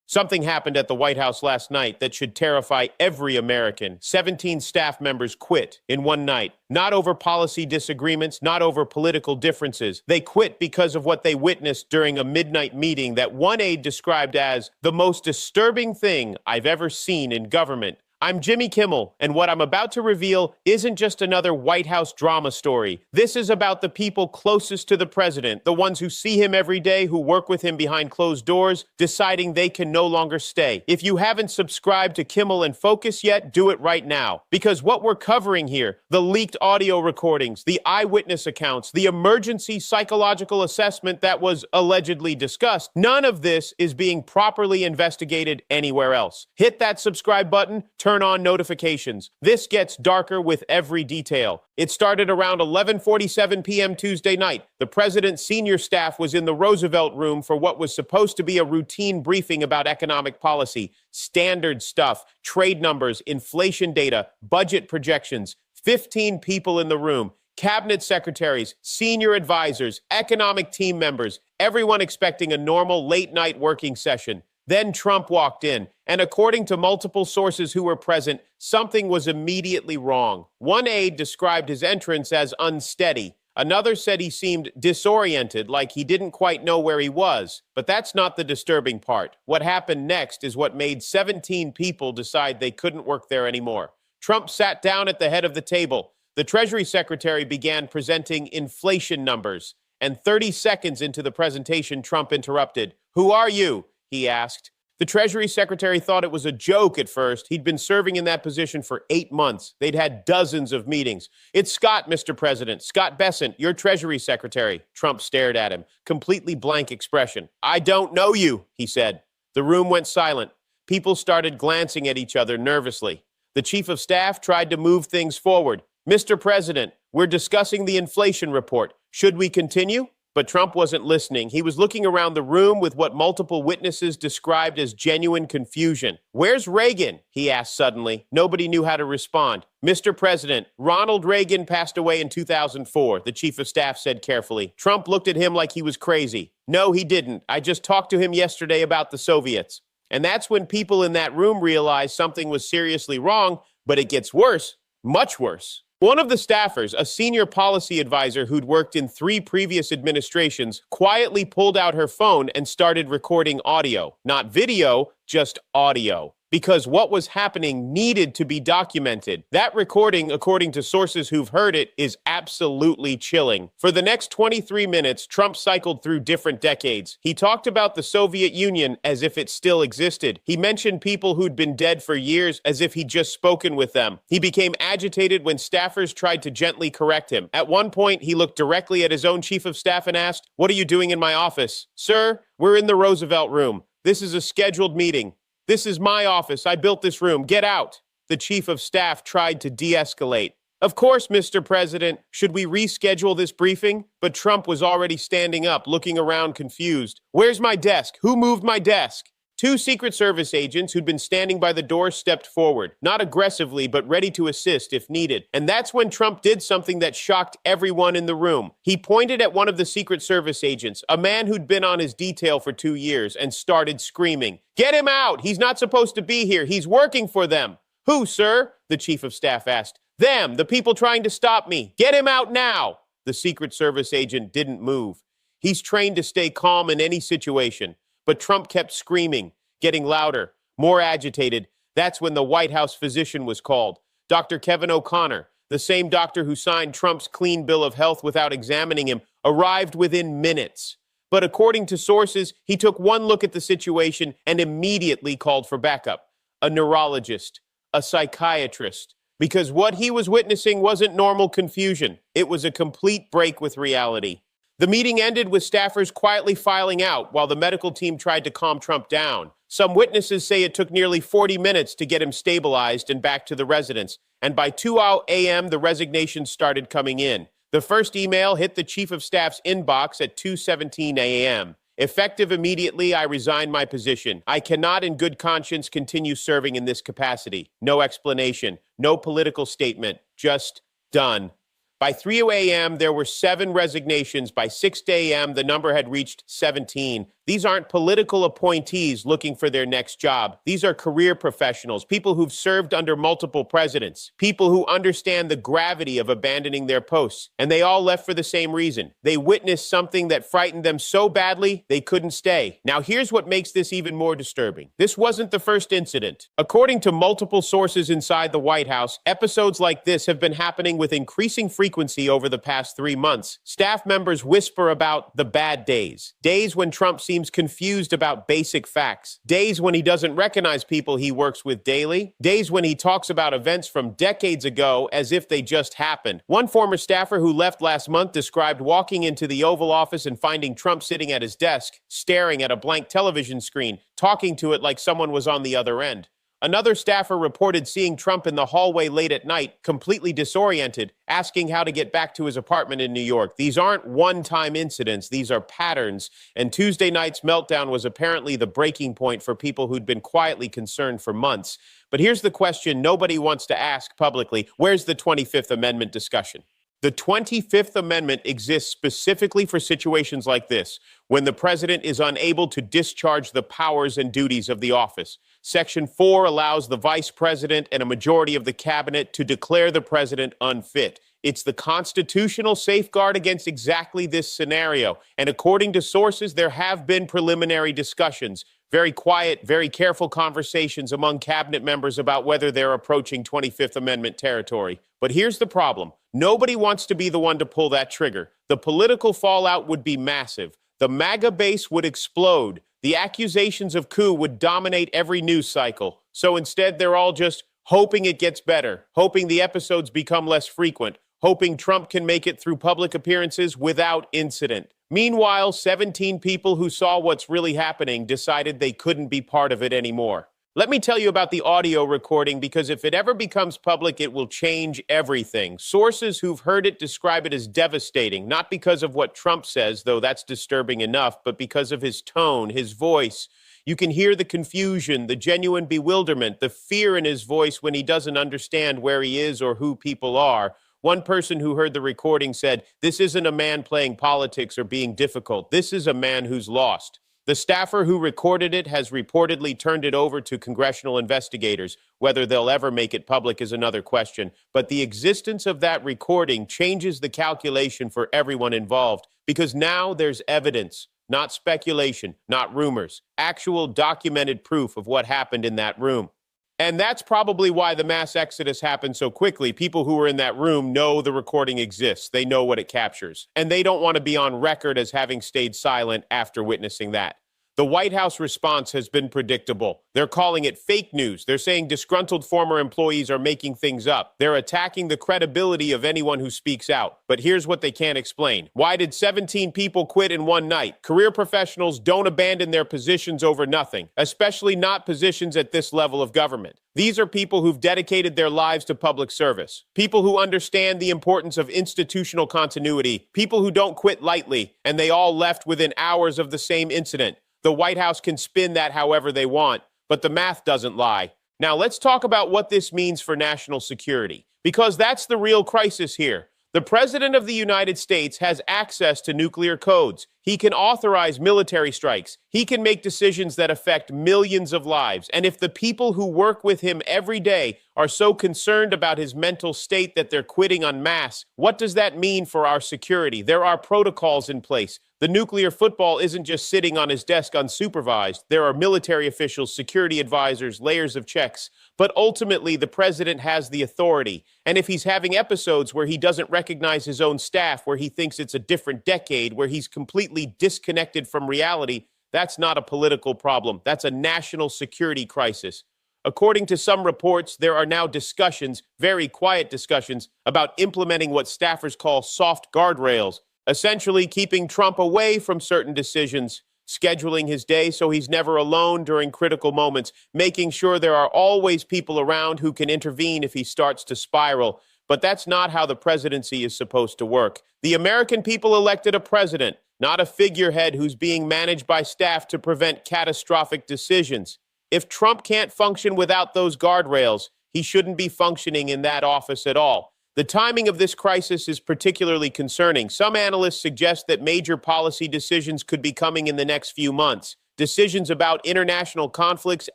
Something happened at the White House last night that should terrify every American. 17 staff members quit in one night. Not over policy disagreements, not over political differences. They quit because of what they witnessed during a midnight meeting that one aide described as the most disturbing thing I've ever seen in government. I'm Jimmy Kimmel, and what I'm about to reveal isn't just another White House drama story. This is about the people closest to the president, the ones who see him every day, who work with him behind closed doors, deciding they can no longer stay. If you haven't subscribed to Kimmel and Focus yet, do it right now. Because what we're covering here, the leaked audio recordings, the eyewitness accounts, the emergency psychological assessment that was allegedly discussed, none of this is being properly investigated anywhere else. Hit that subscribe button, turn on notifications. This gets darker with every detail. It started around 11:47 p.m. Tuesday night. The president's senior staff was in the Roosevelt Room for what was supposed to be a routine briefing about economic policy. Standard stuff, trade numbers, inflation data, budget projections. 15 people in the room. Cabinet secretaries, senior advisors, economic team members, everyone expecting a normal late-night working session. Then Trump walked in, and according to multiple sources who were present, something was immediately wrong. One aide described his entrance as unsteady. Another said he seemed disoriented, like he didn't quite know where he was. But that's not the disturbing part. What happened next is what made 17 people decide they couldn't work there anymore. Trump sat down at the head of the table. The Treasury Secretary began presenting inflation numbers. And 30 seconds into the presentation, Trump interrupted. "Who are you?" he asked. The Treasury Secretary thought it was a joke at first. He'd been serving in that position for 8 months. They'd had dozens of meetings. "It's Scott, Mr. President. Scott Bessent, your Treasury Secretary." Trump stared at him, completely blank expression. "I don't know you," he said. The room went silent. People started glancing at each other nervously. The Chief of Staff tried to move things forward. "Mr. President, we're discussing the inflation report. Should we continue?" But Trump wasn't listening. He was looking around the room with what multiple witnesses described as genuine confusion. "Where's Reagan?" he asked suddenly. Nobody knew how to respond. "Mr. President, Ronald Reagan passed away in 2004, the Chief of Staff said carefully. Trump looked at him like he was crazy. "No, he didn't. I just talked to him yesterday about the Soviets." And that's when people in that room realized something was seriously wrong, but it gets worse, much worse. One of the staffers, a senior policy advisor who'd worked in 3 previous administrations, quietly pulled out her phone and started recording audio. Not video, just audio. Because what was happening needed to be documented. That recording, according to sources who've heard it, is absolutely chilling. For the next 23 minutes, Trump cycled through different decades. He talked about the Soviet Union as if it still existed. He mentioned people who'd been dead for years as if he'd just spoken with them. He became agitated when staffers tried to gently correct him. At one point, he looked directly at his own Chief of Staff and asked, "What are you doing in my office?" "Sir, we're in the Roosevelt Room. This is a scheduled meeting." "This is my office. I built this room. Get out." The Chief of Staff tried to de-escalate. "Of course, Mr. President. Should we reschedule this briefing?" But Trump was already standing up, looking around confused. "Where's my desk? Who moved my desk?" 2 Secret Service agents who'd been standing by the door stepped forward, not aggressively, but ready to assist if needed. And that's when Trump did something that shocked everyone in the room. He pointed at one of the Secret Service agents, a man who'd been on his detail for 2 years, and started screaming, "Get him out! He's not supposed to be here. He's working for them." "Who, sir?" the Chief of Staff asked. "Them, the people trying to stop me. Get him out now!" The Secret Service agent didn't move. He's trained to stay calm in any situation. But Trump kept screaming, getting louder, more agitated. That's when the White House physician was called. Dr. Kevin O'Connor, the same doctor who signed Trump's clean bill of health without examining him, arrived within minutes. But according to sources, he took one look at the situation and immediately called for backup. A neurologist, a psychiatrist. Because what he was witnessing wasn't normal confusion. It was a complete break with reality. The meeting ended with staffers quietly filing out while the medical team tried to calm Trump down. Some witnesses say it took nearly 40 minutes to get him stabilized and back to the residence. And by 2 a.m., the resignations started coming in. The first email hit the Chief of Staff's inbox at 2:17 a.m. "Effective immediately, I resign my position. I cannot in good conscience continue serving in this capacity." No explanation, no political statement, just done. By 3 a.m., there were 7 resignations. By 6 a.m., the number had reached 17. These aren't political appointees looking for their next job. These are career professionals, people who've served under multiple presidents, people who understand the gravity of abandoning their posts. And they all left for the same reason. They witnessed something that frightened them so badly they couldn't stay. Now, here's what makes this even more disturbing. This wasn't the first incident. According to multiple sources inside the White House, episodes like this have been happening with increasing frequency over the past 3 months. Staff members whisper about the bad days. Days when Trump seems confused about basic facts. Days when he doesn't recognize people he works with daily. Days when he talks about events from decades ago as if they just happened. One former staffer who left last month described walking into the Oval Office and finding Trump sitting at his desk, staring at a blank television screen, talking to it like someone was on the other end. Another staffer reported seeing Trump in the hallway late at night, completely disoriented, asking how to get back to his apartment in New York. These aren't one-time incidents. These are patterns. And Tuesday night's meltdown was apparently the breaking point for people who'd been quietly concerned for months. But here's the question nobody wants to ask publicly. Where's the 25th Amendment discussion? The 25th Amendment exists specifically for situations like this, when the president is unable to discharge the powers and duties of the office. Section 4 allows the vice president and a majority of the cabinet to declare the president unfit. It's the constitutional safeguard against exactly this scenario. And according to sources, there have been preliminary discussions, very quiet, very careful conversations among cabinet members about whether they're approaching 25th Amendment territory. But here's the problem. Nobody wants to be the one to pull that trigger. The political fallout would be massive. The MAGA base would explode. The accusations of coup would dominate every news cycle. So instead, they're all just hoping it gets better, hoping the episodes become less frequent, hoping Trump can make it through public appearances without incident. Meanwhile, 17 people who saw what's really happening decided they couldn't be part of it anymore. Let me tell you about the audio recording, because if it ever becomes public, it will change everything. Sources who've heard it describe it as devastating, not because of what Trump says, though that's disturbing enough, but because of his tone, his voice. You can hear the confusion, the genuine bewilderment, the fear in his voice when he doesn't understand where he is or who people are. One person who heard the recording said, "This isn't a man playing politics or being difficult. This is a man who's lost." The staffer who recorded it has reportedly turned it over to congressional investigators. Whether they'll ever make it public is another question. But the existence of that recording changes the calculation for everyone involved, because now there's evidence, not speculation, not rumors, actual documented proof of what happened in that room. And that's probably why the mass exodus happened so quickly. People who were in that room know the recording exists. They know what it captures. And they don't want to be on record as having stayed silent after witnessing that. The White House response has been predictable. They're calling it fake news. They're saying disgruntled former employees are making things up. They're attacking the credibility of anyone who speaks out. But here's what they can't explain. Why did 17 people quit in one night? Career professionals don't abandon their positions over nothing, especially not positions at this level of government. These are people who've dedicated their lives to public service, people who understand the importance of institutional continuity, people who don't quit lightly, and they all left within hours of the same incident. The White House can spin that however they want, but the math doesn't lie. Now, let's talk about what this means for national security, because that's the real crisis here. The President of the United States has access to nuclear codes. He can authorize military strikes. He can make decisions that affect millions of lives. And if the people who work with him every day are so concerned about his mental state that they're quitting en masse, what does that mean for our security? There are protocols in place. The nuclear football isn't just sitting on his desk unsupervised. There are military officials, security advisors, layers of checks. But ultimately, the president has the authority. And if he's having episodes where he doesn't recognize his own staff, where he thinks it's a different decade, where he's completely disconnected from reality, that's not a political problem. That's a national security crisis. According to some reports, there are now discussions, very quiet discussions, about implementing what staffers call soft guardrails, essentially keeping Trump away from certain decisions, scheduling his day so he's never alone during critical moments, making sure there are always people around who can intervene if he starts to spiral. But that's not how the presidency is supposed to work. The American people elected a president, not a figurehead who's being managed by staff to prevent catastrophic decisions. If Trump can't function without those guardrails, he shouldn't be functioning in that office at all. The timing of this crisis is particularly concerning. Some analysts suggest that major policy decisions could be coming in the next few months. Decisions about international conflicts,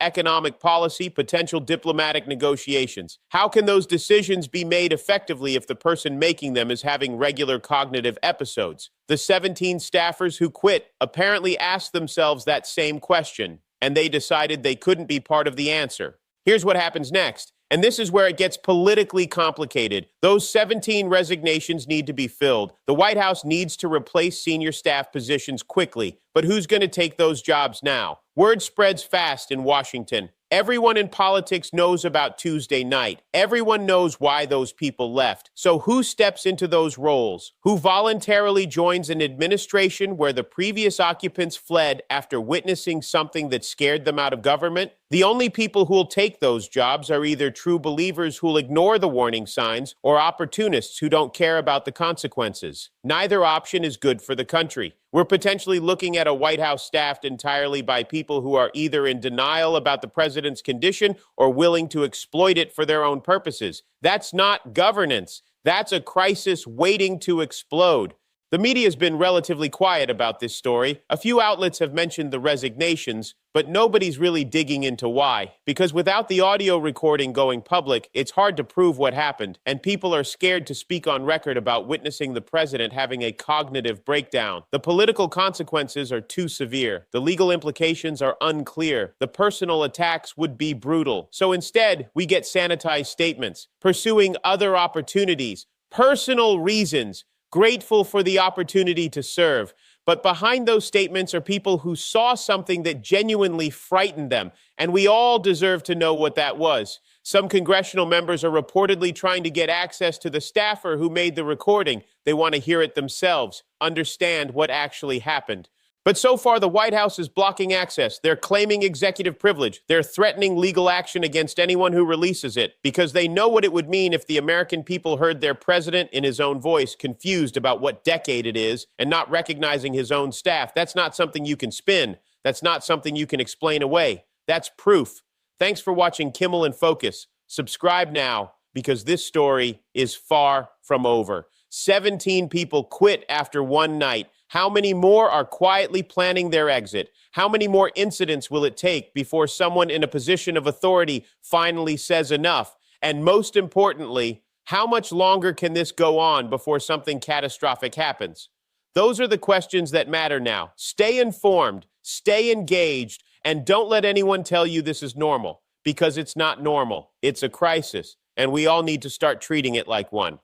economic policy, potential diplomatic negotiations. How can those decisions be made effectively if the person making them is having regular cognitive episodes? The 17 staffers who quit apparently asked themselves that same question, and they decided they couldn't be part of the answer. Here's what happens next. And this is where it gets politically complicated. Those 17 resignations need to be filled. The White House needs to replace senior staff positions quickly. But who's going to take those jobs now? Word spreads fast in Washington. Everyone in politics knows about Tuesday night. Everyone knows why those people left. So who steps into those roles? Who voluntarily joins an administration where the previous occupants fled after witnessing something that scared them out of government? The only people who will take those jobs are either true believers who'll ignore the warning signs or opportunists who don't care about the consequences. Neither option is good for the country. We're potentially looking at a White House staffed entirely by people who are either in denial about the president's condition or willing to exploit it for their own purposes. That's not governance. That's a crisis waiting to explode. The media has been relatively quiet about this story. A few outlets have mentioned the resignations, but nobody's really digging into why. Because without the audio recording going public, it's hard to prove what happened, and people are scared to speak on record about witnessing the president having a cognitive breakdown. The political consequences are too severe. The legal implications are unclear. The personal attacks would be brutal. So instead, we get sanitized statements, pursuing other opportunities, personal reasons, grateful for the opportunity to serve. But behind those statements are people who saw something that genuinely frightened them, and we all deserve to know what that was. Some congressional members are reportedly trying to get access to the staffer who made the recording. They want to hear it themselves, understand what actually happened. But so far, the White House is blocking access. They're claiming executive privilege. They're threatening legal action against anyone who releases it because they know what it would mean if the American people heard their president in his own voice, confused about what decade it is and not recognizing his own staff. That's not something you can spin. That's not something you can explain away. That's proof. Thanks for watching Kimmel in Focus. Subscribe now because this story is far from over. 17 people quit after one night. How many more are quietly planning their exit? How many more incidents will it take before someone in a position of authority finally says enough? And most importantly, how much longer can this go on before something catastrophic happens? Those are the questions that matter now. Stay informed, stay engaged, and don't let anyone tell you this is normal, because it's not normal. It's a crisis, and we all need to start treating it like one.